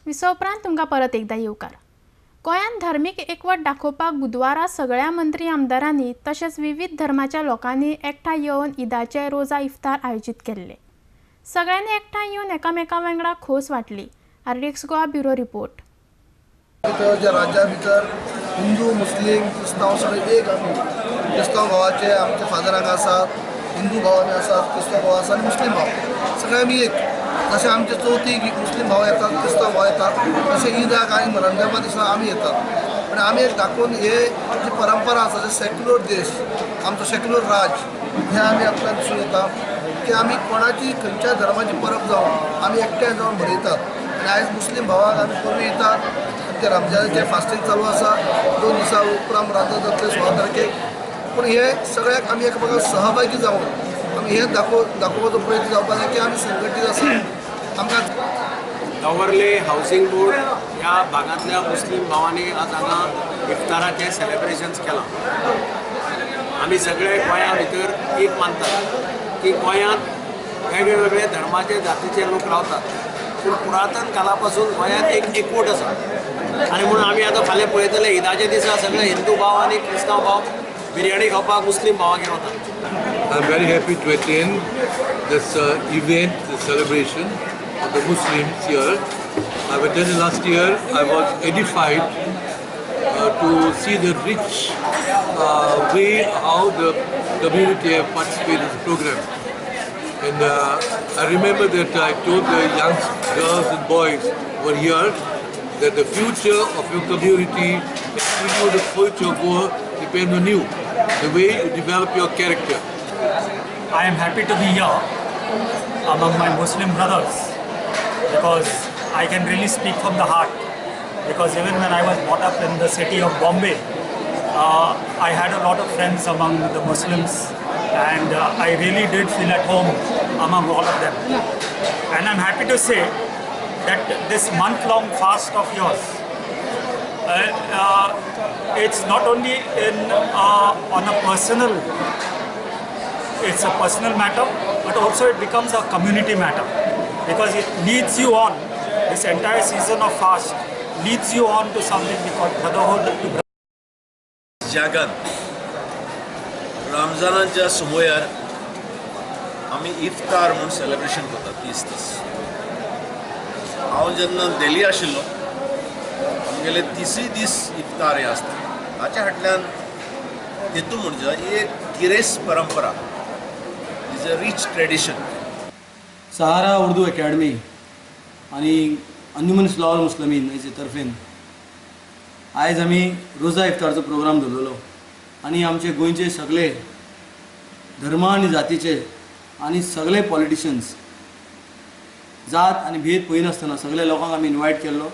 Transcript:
विसव उपरांत तुमकां परत एकदा येवकार। गोंयांत धार्मीक एकवट दाखोवपाक बुधवारा सगळ्या मंत्री आमदारांनी तशेंच विविध धर्माच्या लोकांनी एकठांय येवन ईदाचे रोजा इफ्तार आयोजीत केल्ले। सगळ्यांनी एकठांय येवन एकामेकां वांगडा खोस वाटली। RDX Goa bureau report. राज्या भितर हिंदू मुस्लिम क्रिस्तांव सगळे एक आमी क्रिस्तांव भावाचे आमचे फादर हांगा आसात, हिंदू भाव आमी आसात, क्रिस्तांव भाव आसा आनी मुस्लिम भाव सगळे आमी एक। जशें आमचे चवथीक मुस्लिम भाव येतात, क्रिस्तांव भाव येतात, तशें ईदाक आनी रमजान दिसा आमी येतात। पण आमी एक दाखोवन हे जी परंपरा आसा जे सेक्युलर देश आमचो सेक्युलर राज हे आमी आपल्याक दिसून येता की आमी कोणाची खंयच्या धर्माची परब जावन आमी एकठांय जावन मनयतात। आनी आयज मुस्लिम भावाक आमी परबी येतात, ते रमजानाचे फास्टींग चालू आसा, 2 दिसा उपरांत रमजान जातले 16 तारखेक। पूण हे सगळ्याक आमी एकामेकाक सहभागी जावन आमी हे दाखोवपाचो प्रयत्न जावपाक जाय की आमी संघटीत आसा। आमकां दवर्ले हावसिंग बोर्ड ह्या भागांतल्या मुस्लिम भावांनी आज हांगा इफ्ताराचे सेलिब्रेशन्स केलां। आमी सगळे गोंया भितर एक मानतात की गोंयांत वेगवेगळे धर्माचे जातीचे लोक रावतात, पूण पुरातन काला पासून गोंयांत एक एकवट आसा। आनी म्हणून आमी आतां फाल्यां पळयतले ईदाचे दिसा सगळे हिंदू भाव आनी क्रिस्तांव भाव बिर्याणी खावपाक मुस्लिम भावांगेर वतात। I'm very happy to attend this event, the celebration of the Muslims here. I've attended last year. I was edified to see the rich way how the community have participated in the program. And I remember that I told the young girls and boys who were here that the future of your community, the future of war depends on you, the way you develop your character. I am happy to be here among my Muslim brothers because I can really speak from the heart, because even when I was brought up in the city of Bombay, I had a lot of friends among the Muslims and I really did feel at home among all of them. And I'm happy to say that this month-long fast of yours, it's not only on a personal, it's a personal matter, but also it becomes a community matter because it leads you on. This entire season of fast leads you on to something we call brotherhood. जगात रमजानाच्या सुमयार आमी इफ्तार म्हणून celebration करतात 30 दीस। हांव जेन्ना दिल्ली आशिल्लो आमगेले 30 दीस इफ्तार हे आसता। हाच्या फाटल्यान हेतू म्हणजे एक गिरेस्त परंपरा, is a rich tradition. Sahara Urdu academy आणि अंजुमन इस्लाहुल मुस्लिमीन हेचे तर्फेन आयज आमी रोजा इफ्तारचो प्रोग्राम दवरलो आणि आमचे गोंयचे सगळे धर्म आणि जातीचे आणि सगळे पॉलिटिशियन्स जात आणि भेद पळयनासतना सगळे लोकांक आमी इन्वायट केल्लो।